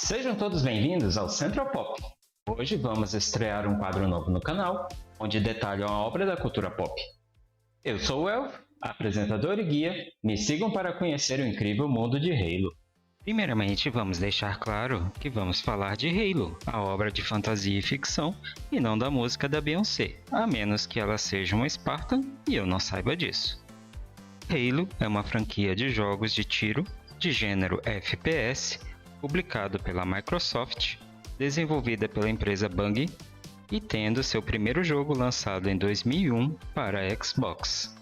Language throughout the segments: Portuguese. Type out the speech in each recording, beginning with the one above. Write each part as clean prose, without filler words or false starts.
Sejam todos bem-vindos ao Central Pop. Hoje vamos estrear um quadro novo no canal, onde detalho a obra da cultura pop. Eu sou o Elf, apresentador e guia. Me sigam para conhecer o incrível mundo de Halo. Primeiramente, vamos deixar claro que vamos falar de Halo, a obra de fantasia e ficção, e não da música da Beyoncé, a menos que ela seja uma Spartan e eu não saiba disso. Halo é uma franquia de jogos de tiro de gênero FPS, publicado pela Microsoft, desenvolvida pela empresa Bungie e tendo seu primeiro jogo lançado em 2001 para Xbox.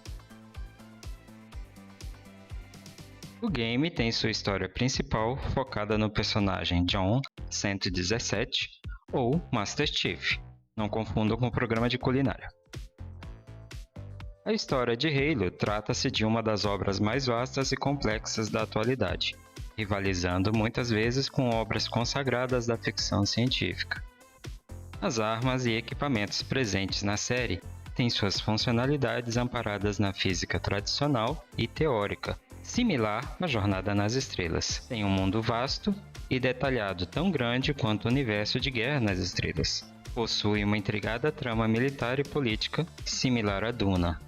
O game tem sua história principal focada no personagem John 117 ou Master Chief, não confundam com o programa de culinária. A história de Halo trata-se de uma das obras mais vastas e complexas da atualidade, rivalizando muitas vezes com obras consagradas da ficção científica. As armas e equipamentos presentes na série têm suas funcionalidades amparadas na física tradicional e teórica, similar à Jornada nas Estrelas. Tem um mundo vasto e detalhado tão grande quanto o universo de Guerra nas Estrelas. Possui uma intrigada trama militar e política, similar a Duna.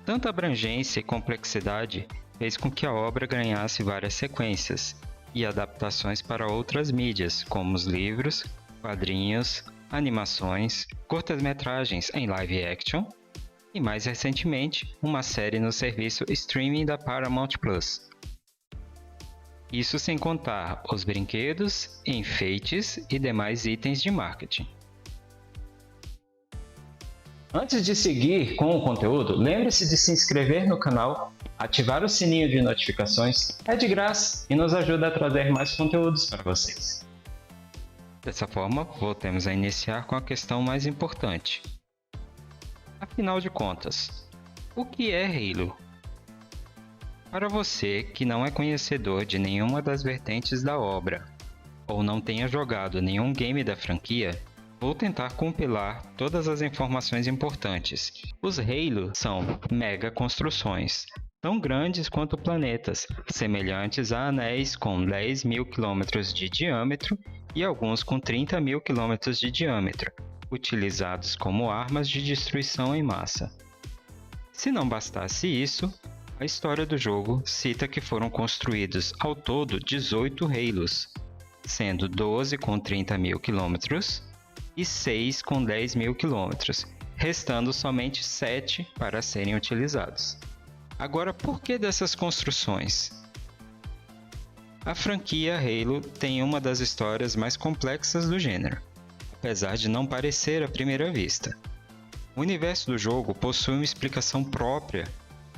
Tanta abrangência e complexidade fez com que a obra ganhasse várias sequências e adaptações para outras mídias, como os livros, quadrinhos, animações, curtas-metragens em live action e, mais recentemente, uma série no serviço streaming da Paramount Plus. Isso sem contar os brinquedos, enfeites e demais itens de marketing. Antes de seguir com o conteúdo, lembre-se de se inscrever no canal, ativar o sininho de notificações, é de graça e nos ajuda a trazer mais conteúdos para vocês. Dessa forma, voltemos a iniciar com a questão mais importante. Afinal de contas, o que é Halo? Para você que não é conhecedor de nenhuma das vertentes da obra, ou não tenha jogado nenhum game da franquia, vou tentar compilar todas as informações importantes. Os Halo são mega construções, tão grandes quanto planetas, semelhantes a anéis com 10 mil quilômetros de diâmetro e alguns com 30 mil quilômetros de diâmetro, utilizados como armas de destruição em massa. Se não bastasse isso, a história do jogo cita que foram construídos ao todo 18 Halos, sendo 12 com 30 mil quilômetros e 6 com 10 mil quilômetros, restando somente 7 para serem utilizados. Agora, por que dessas construções? A franquia Halo tem uma das histórias mais complexas do gênero, apesar de não parecer à primeira vista. O universo do jogo possui uma explicação própria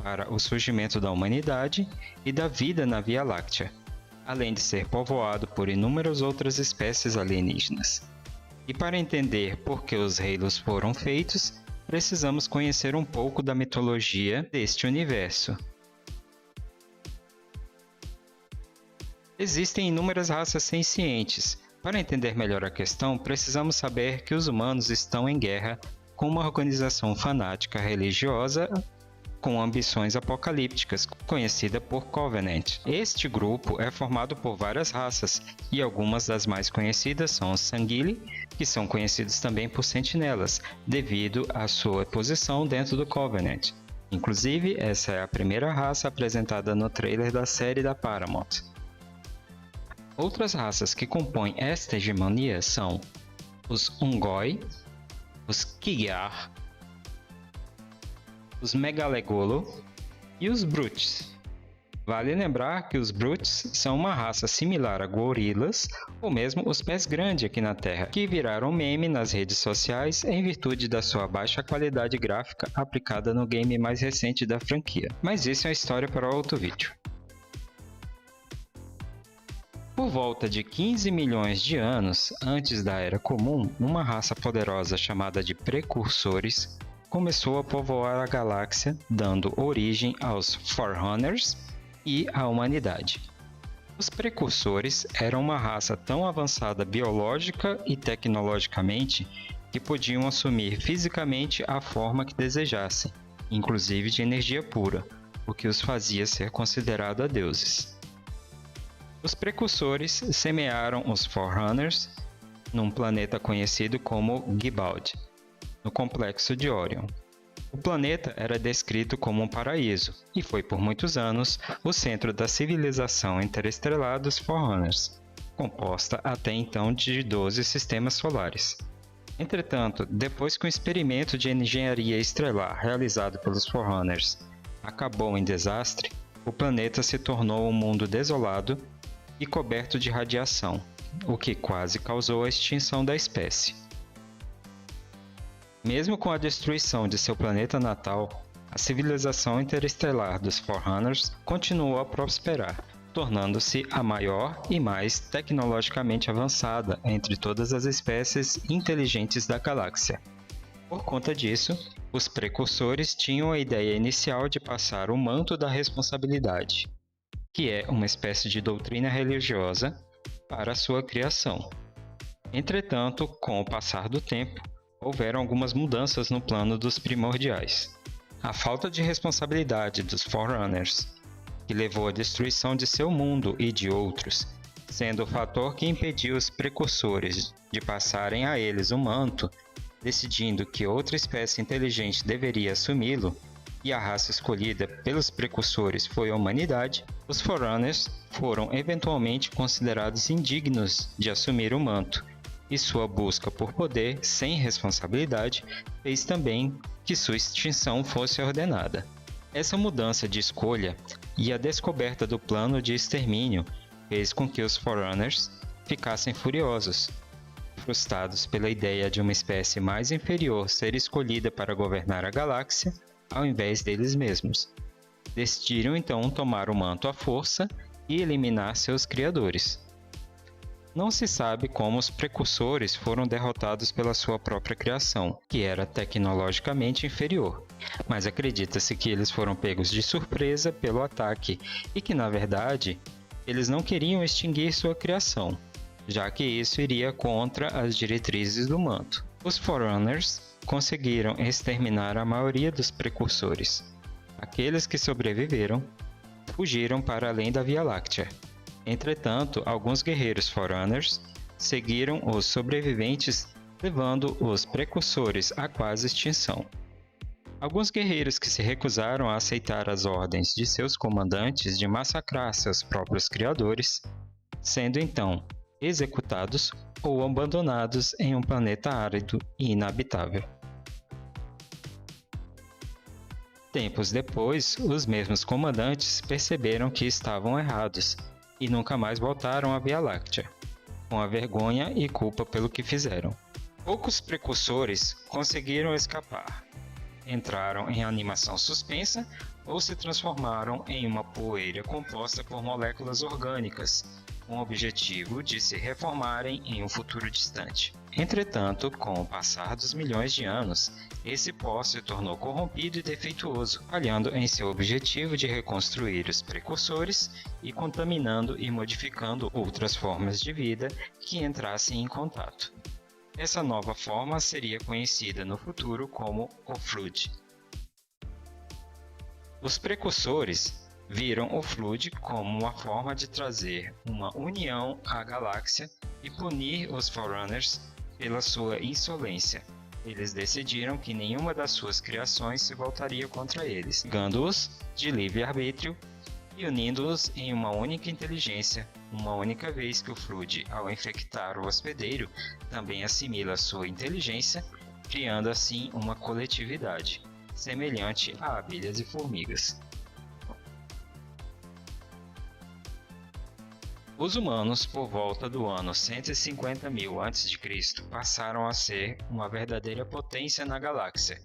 para o surgimento da humanidade e da vida na Via Láctea, além de ser povoado por inúmeras outras espécies alienígenas. E para entender por que os Halos foram feitos, precisamos conhecer um pouco da mitologia deste universo. Existem inúmeras raças sencientes. Para entender melhor a questão, precisamos saber que os humanos estão em guerra com uma organização fanática religiosa com ambições apocalípticas, conhecida por Covenant. Este grupo é formado por várias raças, e algumas das mais conhecidas são os Sangheili, que são conhecidos também por Sentinelas, devido à sua posição dentro do Covenant. Inclusive, essa é a primeira raça apresentada no trailer da série da Paramount. Outras raças que compõem esta hegemonia são os Ungoi, os Kigar, os Megalegolo e os Brutes. Vale lembrar que os Brutes são uma raça similar a gorilas ou mesmo os pés grandes aqui na Terra, que viraram meme nas redes sociais em virtude da sua baixa qualidade gráfica aplicada no game mais recente da franquia. Mas isso é uma história para outro vídeo. Por volta de 15 milhões de anos antes da Era Comum, uma raça poderosa chamada de Precursores começou a povoar a galáxia, dando origem aos Forerunners e à humanidade. Os Precursores eram uma raça tão avançada biológica e tecnologicamente que podiam assumir fisicamente a forma que desejassem, inclusive de energia pura, o que os fazia ser considerados deuses. Os precursores semearam os Forerunners num planeta conhecido como Gibald, no complexo de Orion. O planeta era descrito como um paraíso e foi por muitos anos o centro da civilização interestelar dos Forerunners, composta até então de 12 sistemas solares. Entretanto, depois que um experimento de engenharia estelar realizado pelos Forerunners acabou em desastre, o planeta se tornou um mundo desolado e coberto de radiação, o que quase causou a extinção da espécie. Mesmo com a destruição de seu planeta natal, a civilização interestelar dos Forerunners continuou a prosperar, tornando-se a maior e mais tecnologicamente avançada entre todas as espécies inteligentes da galáxia. Por conta disso, os precursores tinham a ideia inicial de passar o manto da responsabilidade, que é uma espécie de doutrina religiosa, para a sua criação. Entretanto, com o passar do tempo, houveram algumas mudanças no plano dos primordiais. A falta de responsabilidade dos Forerunners, que levou à destruição de seu mundo e de outros, sendo o fator que impediu os precursores de passarem a eles o manto, decidindo que outra espécie inteligente deveria assumi-lo, e a raça escolhida pelos precursores foi a humanidade, os Forerunners foram eventualmente considerados indignos de assumir o manto, e sua busca por poder sem responsabilidade fez também que sua extinção fosse ordenada. Essa mudança de escolha e a descoberta do plano de extermínio fez com que os Forerunners ficassem furiosos, frustrados pela ideia de uma espécie mais inferior ser escolhida para governar a galáxia ao invés deles mesmos. Decidiram então tomar o manto à força e eliminar seus criadores. Não se sabe como os precursores foram derrotados pela sua própria criação, que era tecnologicamente inferior, mas acredita-se que eles foram pegos de surpresa pelo ataque e que, na verdade, eles não queriam extinguir sua criação, já que isso iria contra as diretrizes do manto. Os Forerunners conseguiram exterminar a maioria dos precursores. Aqueles que sobreviveram fugiram para além da Via Láctea. Entretanto, alguns guerreiros Forerunners seguiram os sobreviventes, levando os precursores à quase extinção. Alguns guerreiros que se recusaram a aceitar as ordens de seus comandantes de massacrar seus próprios criadores, sendo então executados ou abandonados em um planeta árido e inabitável. Tempos depois, os mesmos comandantes perceberam que estavam errados e nunca mais voltaram à Via Láctea, com a vergonha e culpa pelo que fizeram. Poucos precursores conseguiram escapar. Entraram em animação suspensa ou se transformaram em uma poeira composta por moléculas orgânicas, com o objetivo de se reformarem em um futuro distante. Entretanto, com o passar dos milhões de anos, esse pó se tornou corrompido e defeituoso, falhando em seu objetivo de reconstruir os precursores e contaminando e modificando outras formas de vida que entrassem em contato. Essa nova forma seria conhecida no futuro como o Flood. Os precursores viram o Flood como uma forma de trazer uma união à galáxia e punir os Forerunners pela sua insolência. Eles decidiram que nenhuma das suas criações se voltaria contra eles, cegando-os de livre-arbítrio e unindo-os em uma única inteligência, uma única vez que o Flood, ao infectar o hospedeiro, também assimila sua inteligência, criando assim uma coletividade, semelhante a abelhas e formigas. Os humanos, por volta do ano 150.000 a.C., passaram a ser uma verdadeira potência na galáxia.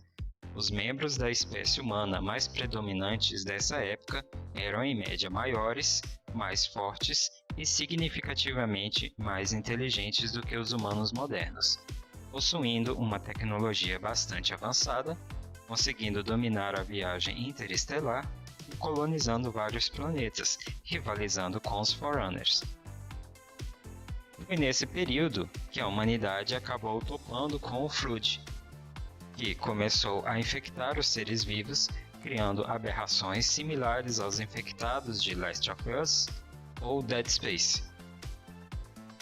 Os membros da espécie humana mais predominantes dessa época eram em média maiores, mais fortes e significativamente mais inteligentes do que os humanos modernos, possuindo uma tecnologia bastante avançada, conseguindo dominar a viagem interestelar e colonizando vários planetas, rivalizando com os Forerunners. Foi nesse período que a humanidade acabou topando com o Flood, que começou a infectar os seres vivos, criando aberrações similares aos infectados de Last of Us ou Dead Space.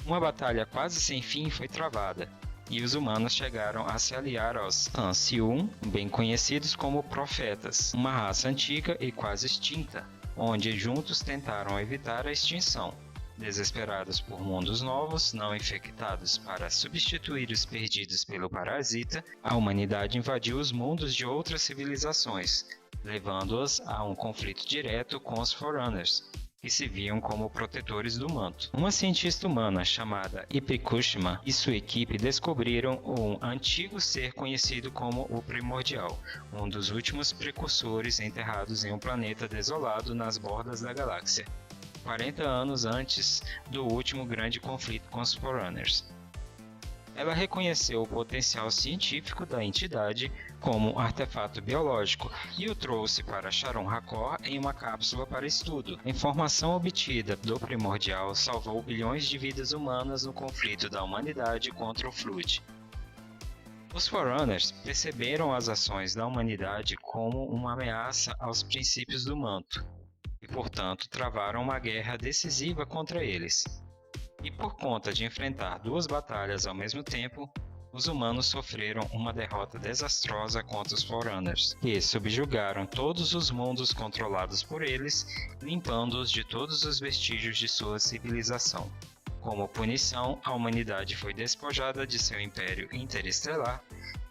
Uma batalha quase sem fim foi travada, e os humanos chegaram a se aliar aos Anciun, bem conhecidos como Profetas, uma raça antiga e quase extinta, onde juntos tentaram evitar a extinção. Desesperados por mundos novos, não infectados para substituir os perdidos pelo parasita, a humanidade invadiu os mundos de outras civilizações, levando-as a um conflito direto com os Forerunners, que se viam como protetores do manto. Uma cientista humana chamada Ipekushima e sua equipe descobriram um antigo ser conhecido como o Primordial, um dos últimos precursores enterrados em um planeta desolado nas bordas da galáxia, 40 anos antes do último grande conflito com os Forerunners. Ela reconheceu o potencial científico da entidade como um artefato biológico e o trouxe para Sharon Hakor em uma cápsula para estudo. A informação obtida do Primordial salvou bilhões de vidas humanas no conflito da humanidade contra o Flood. Os Forerunners perceberam as ações da humanidade como uma ameaça aos princípios do manto, e portanto travaram uma guerra decisiva contra eles. E por conta de enfrentar duas batalhas ao mesmo tempo, os humanos sofreram uma derrota desastrosa contra os Forerunners, que subjugaram todos os mundos controlados por eles, limpando-os de todos os vestígios de sua civilização. Como punição, a humanidade foi despojada de seu império interestelar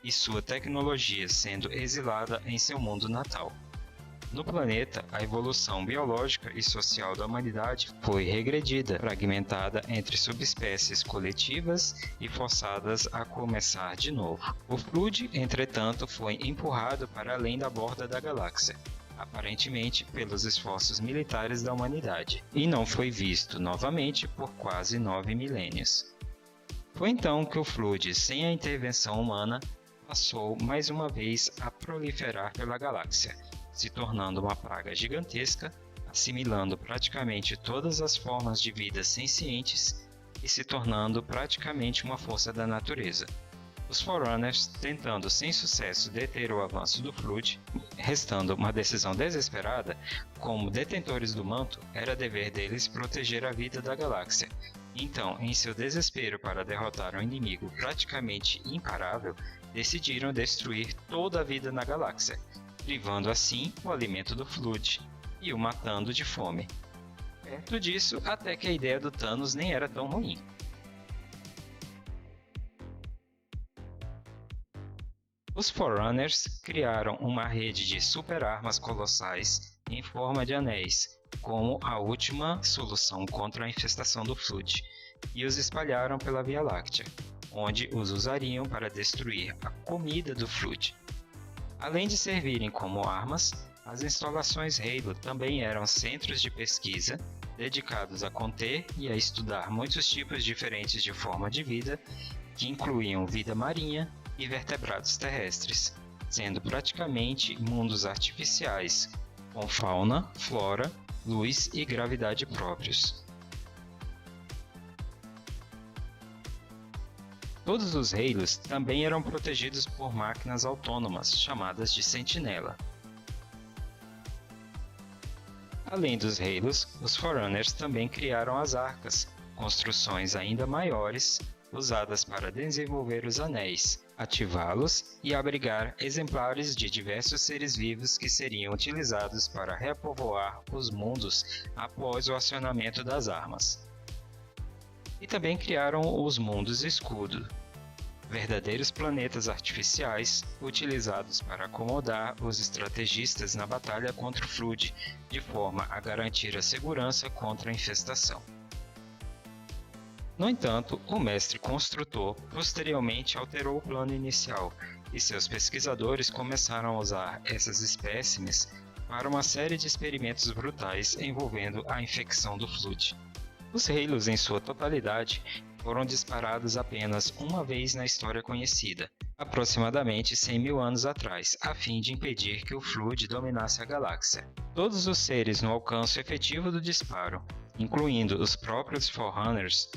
e sua tecnologia sendo exilada em seu mundo natal. No planeta, a evolução biológica e social da humanidade foi regredida, fragmentada entre subespécies coletivas e forçadas a começar de novo. O Flood, entretanto, foi empurrado para além da borda da galáxia, aparentemente pelos esforços militares da humanidade, e não foi visto novamente por quase 9 milênios. Foi então que o Flood, sem a intervenção humana, passou mais uma vez a proliferar pela galáxia, se tornando uma praga gigantesca, assimilando praticamente todas as formas de vida sencientes e se tornando praticamente uma força da natureza. Os Forerunners, tentando sem sucesso deter o avanço do Flood, restando uma decisão desesperada, como detentores do manto, era dever deles proteger a vida da galáxia. Então, em seu desespero para derrotar um inimigo praticamente imparável, decidiram destruir toda a vida na galáxia, privando assim o alimento do Flood e o matando de fome. Perto disso, até que a ideia do Thanos nem era tão ruim. Os Forerunners criaram uma rede de super-armas colossais em forma de anéis, como a última solução contra a infestação do Flood, e os espalharam pela Via Láctea, onde os usariam para destruir a comida do Flood. Além de servirem como armas, as instalações Halo também eram centros de pesquisa dedicados a conter e a estudar muitos tipos diferentes de forma de vida, que incluíam vida marinha e vertebrados terrestres, sendo praticamente mundos artificiais, com fauna, flora, luz e gravidade próprios. Todos os Halos também eram protegidos por máquinas autônomas, chamadas de Sentinela. Além dos Halos, os Forerunners também criaram as Arcas, construções ainda maiores, usadas para desenvolver os anéis, ativá-los e abrigar exemplares de diversos seres vivos que seriam utilizados para repovoar os mundos após o acionamento das armas. E também criaram os Mundos Escudo, verdadeiros planetas artificiais utilizados para acomodar os estrategistas na batalha contra o Flood, de forma a garantir a segurança contra a infestação. No entanto, o mestre construtor posteriormente alterou o plano inicial, e seus pesquisadores começaram a usar essas espécimes para uma série de experimentos brutais envolvendo a infecção do Flood. Os Halos, em sua totalidade, foram disparados apenas uma vez na história conhecida, aproximadamente 100 mil anos atrás, a fim de impedir que o Flood dominasse a galáxia. Todos os seres no alcance efetivo do disparo, incluindo os próprios Forerunners,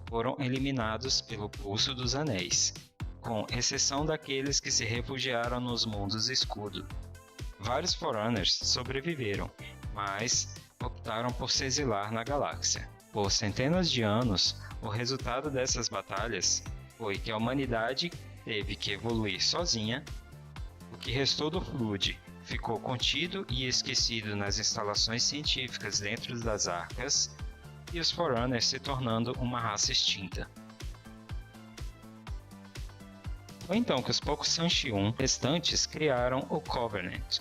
foram eliminados pelo Pulso dos Anéis, com exceção daqueles que se refugiaram nos Mundos Escudo. Vários Forerunners sobreviveram, mas optaram por se exilar na galáxia. Por centenas de anos, o resultado dessas batalhas foi que a humanidade teve que evoluir sozinha. O que restou do Flood ficou contido e esquecido nas instalações científicas dentro das arcas, e os Forerunners se tornando uma raça extinta. Foi então que os poucos Sanxiun restantes criaram o Covenant,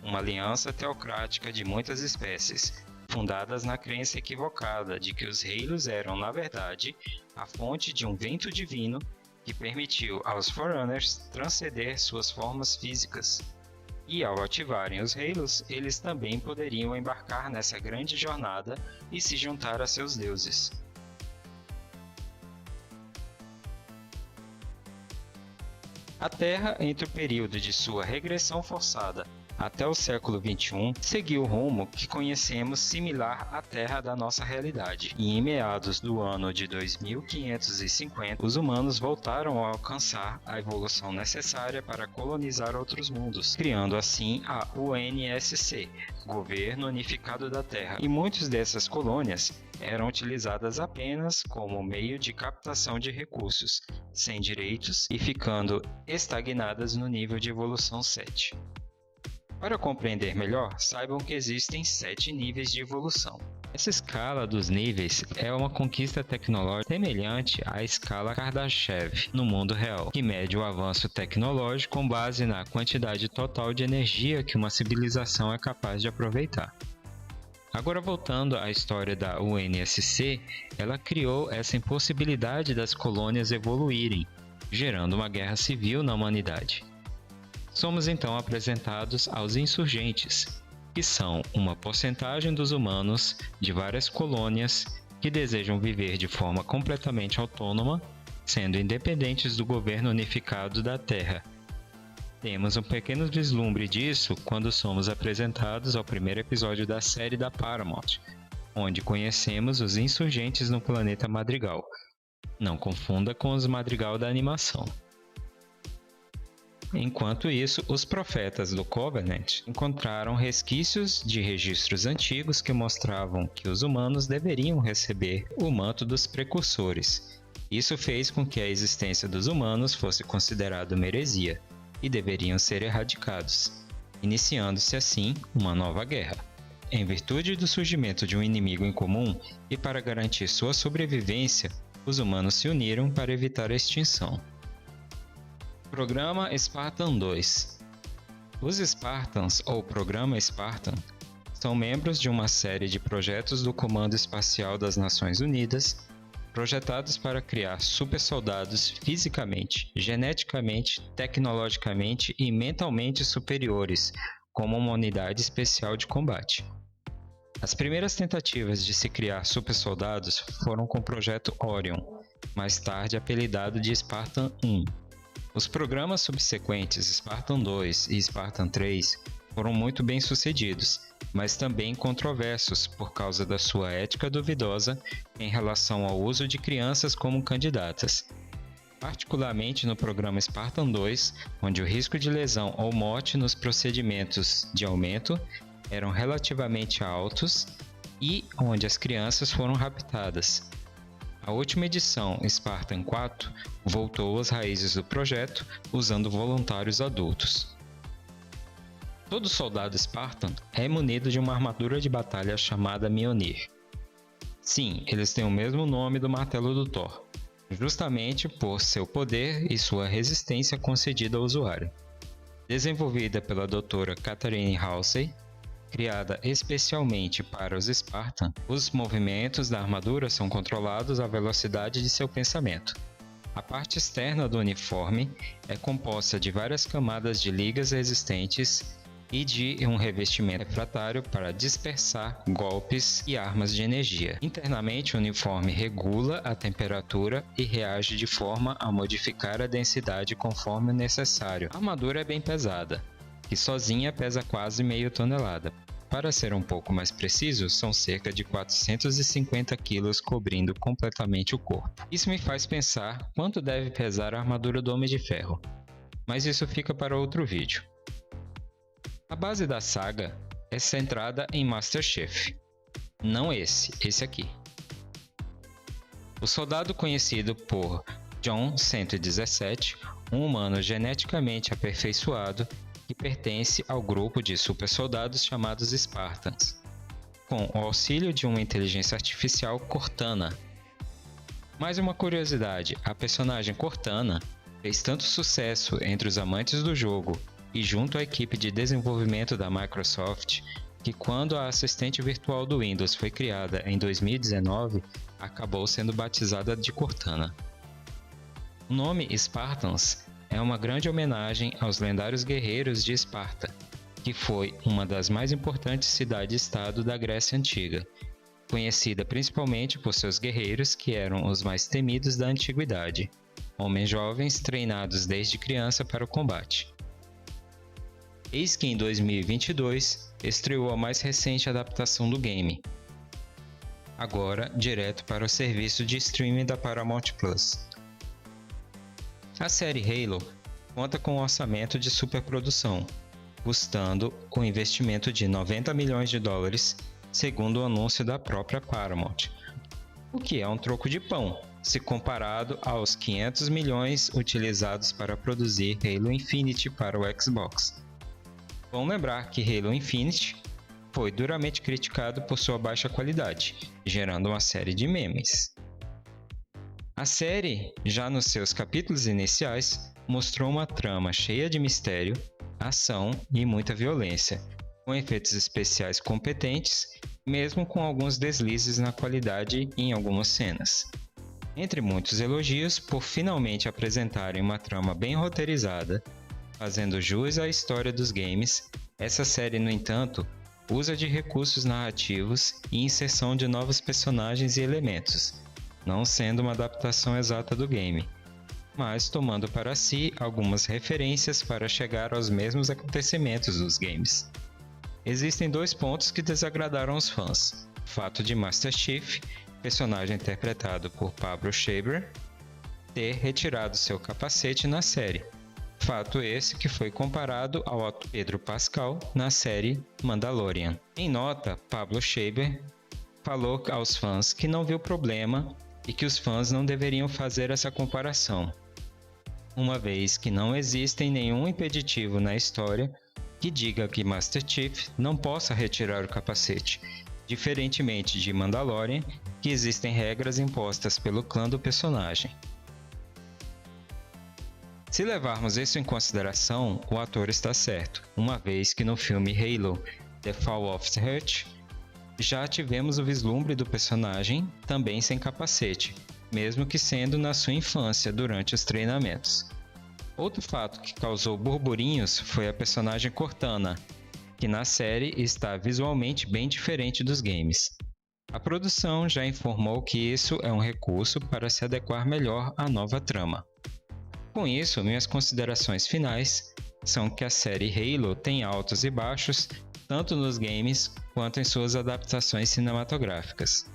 uma aliança teocrática de muitas espécies, fundadas na crença equivocada de que os Halos eram, na verdade, a fonte de um vento divino que permitiu aos Forerunners transcender suas formas físicas. E ao ativarem os Halos, eles também poderiam embarcar nessa grande jornada e se juntar a seus deuses. A Terra, entre o período de sua regressão forçada até o século XXI, seguiu o rumo que conhecemos similar à Terra da nossa realidade. E em meados do ano de 2550, os humanos voltaram a alcançar a evolução necessária para colonizar outros mundos, criando assim a UNSC, Governo Unificado da Terra. E muitas dessas colônias eram utilizadas apenas como meio de captação de recursos, sem direitos e ficando estagnadas no nível de evolução 7. Para compreender melhor, saibam que existem 7 níveis de evolução. Essa escala dos níveis é uma conquista tecnológica semelhante à escala Kardashev no mundo real, que mede o avanço tecnológico com base na quantidade total de energia que uma civilização é capaz de aproveitar. Agora, voltando à história da UNSC, ela criou essa impossibilidade das colônias evoluírem, gerando uma guerra civil na humanidade. Somos então apresentados aos insurgentes, que são uma porcentagem dos humanos de várias colônias que desejam viver de forma completamente autônoma, sendo independentes do governo unificado da Terra. Temos um pequeno vislumbre disso quando somos apresentados ao primeiro episódio da série da Paramount, onde conhecemos os insurgentes no planeta Madrigal. Não confunda com os Madrigal da animação. Enquanto isso, os profetas do Covenant encontraram resquícios de registros antigos que mostravam que os humanos deveriam receber o manto dos precursores. Isso fez com que a existência dos humanos fosse considerada uma heresia e deveriam ser erradicados, iniciando-se assim uma nova guerra. Em virtude do surgimento de um inimigo em comum e para garantir sua sobrevivência, os humanos se uniram para evitar a extinção. Programa Spartan 2. Os Spartans, ou Programa Spartan, são membros de uma série de projetos do Comando Espacial das Nações Unidas, projetados para criar supersoldados fisicamente, geneticamente, tecnologicamente e mentalmente superiores, como uma unidade especial de combate. As primeiras tentativas de se criar supersoldados foram com o Projeto Orion, mais tarde apelidado de Spartan 1. Os programas subsequentes Spartan 2 e Spartan 3 foram muito bem sucedidos, mas também controversos por causa da sua ética duvidosa em relação ao uso de crianças como candidatas. Particularmente no programa Spartan 2, onde o risco de lesão ou morte nos procedimentos de aumento eram relativamente altos e onde as crianças foram raptadas. A última edição, Spartan 4, voltou às raízes do projeto usando voluntários adultos. Todo soldado Spartan é munido de uma armadura de batalha chamada Mjolnir. Sim, eles têm o mesmo nome do martelo do Thor, justamente por seu poder e sua resistência concedida ao usuário. Desenvolvida pela Dra. Katharine Halsey, criada especialmente para os Spartan, os movimentos da armadura são controlados à velocidade de seu pensamento. A parte externa do uniforme é composta de várias camadas de ligas resistentes e de um revestimento refratário para dispersar golpes e armas de energia. Internamente, o uniforme regula a temperatura e reage de forma a modificar a densidade conforme necessário. A armadura é bem pesada, que sozinha pesa quase meio tonelada. Para ser um pouco mais preciso, são cerca de 450 kg cobrindo completamente o corpo. Isso me faz pensar quanto deve pesar a armadura do Homem de Ferro, mas isso fica para outro vídeo. A base da saga é centrada em MasterChef, Não esse aqui. O soldado conhecido por John 117, um humano geneticamente aperfeiçoado que pertence ao grupo de supersoldados chamados Spartans, com o auxílio de uma inteligência artificial Cortana. Mais uma curiosidade, a personagem Cortana fez tanto sucesso entre os amantes do jogo e junto à equipe de desenvolvimento da Microsoft, que quando a assistente virtual do Windows foi criada em 2019, acabou sendo batizada de Cortana. O nome Spartans é uma grande homenagem aos lendários guerreiros de Esparta, que foi uma das mais importantes cidades-estado da Grécia Antiga, conhecida principalmente por seus guerreiros que eram os mais temidos da antiguidade, homens jovens treinados desde criança para o combate. Eis que em 2022 estreou a mais recente adaptação do game, agora direto para o serviço de streaming da Paramount Plus. A série Halo conta com um orçamento de superprodução, custando um investimento de 90 milhões de dólares, segundo o anúncio da própria Paramount, o que é um troco de pão, se comparado aos 500 milhões utilizados para produzir Halo Infinite para o Xbox. Bom lembrar que Halo Infinite foi duramente criticado por sua baixa qualidade, gerando uma série de memes. A série, já nos seus capítulos iniciais, mostrou uma trama cheia de mistério, ação e muita violência, com efeitos especiais competentes, mesmo com alguns deslizes na qualidade em algumas cenas. Entre muitos elogios por finalmente apresentarem uma trama bem roteirizada, fazendo jus à história dos games, essa série, no entanto, usa de recursos narrativos e inserção de novos personagens e elementos, não sendo uma adaptação exata do game, mas tomando para si algumas referências para chegar aos mesmos acontecimentos dos games. Existem dois pontos que desagradaram os fãs: o fato de Master Chief, personagem interpretado por Pablo Schreiber, ter retirado seu capacete na série. Fato esse que foi comparado ao ator Pedro Pascal na série Mandalorian. Em nota, Pablo Schreiber falou aos fãs que não viu problema e que os fãs não deveriam fazer essa comparação, uma vez que não existe nenhum impeditivo na história que diga que Master Chief não possa retirar o capacete, diferentemente de Mandalorian, que existem regras impostas pelo clã do personagem. Se levarmos isso em consideração, o ator está certo, uma vez que no filme Halo: The Fall of Reach já tivemos o vislumbre do personagem também sem capacete, mesmo que sendo na sua infância durante os treinamentos. Outro fato que causou burburinhos foi a personagem Cortana, que na série está visualmente bem diferente dos games. A produção já informou que isso é um recurso para se adequar melhor à nova trama. Com isso, minhas considerações finais são que a série Halo tem altos e baixos, tanto nos games quanto em suas adaptações cinematográficas,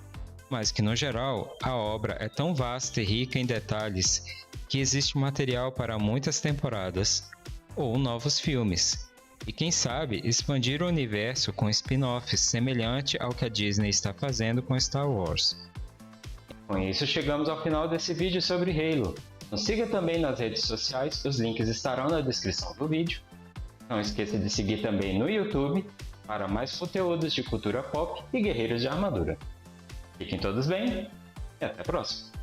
mas que no geral a obra é tão vasta e rica em detalhes que existe material para muitas temporadas ou novos filmes, e quem sabe expandir o universo com spin-offs semelhante ao que a Disney está fazendo com Star Wars. Com isso chegamos ao final desse vídeo sobre Halo. Nos siga também nas redes sociais, os links estarão na descrição do vídeo. Não esqueça de seguir também no YouTube para mais conteúdos de cultura pop e guerreiros de armadura. Fiquem todos bem e até a próxima!